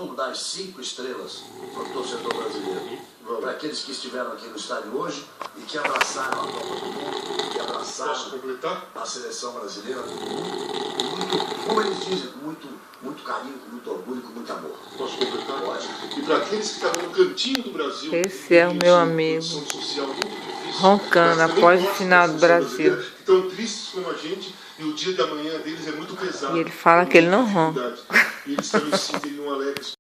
vamos dar 5 estrelas para o torcedor brasileiro. Para aqueles que estiveram aqui no estádio hoje e que abraçaram a Copa do Mundo, que abraçaram a seleção brasileira, como eles dizem, com muito carinho, com muito orgulho, com muito amor. Posso completar? Pode. E para aqueles que estavam no cantinho do Brasil, Esse é o meu amigo, roncando após o final do Brasil. Que estão tristes como a gente, e o dia de amanhã deles é muito pesado. E ele fala que ele não ronca. E eles também se sentem alegres.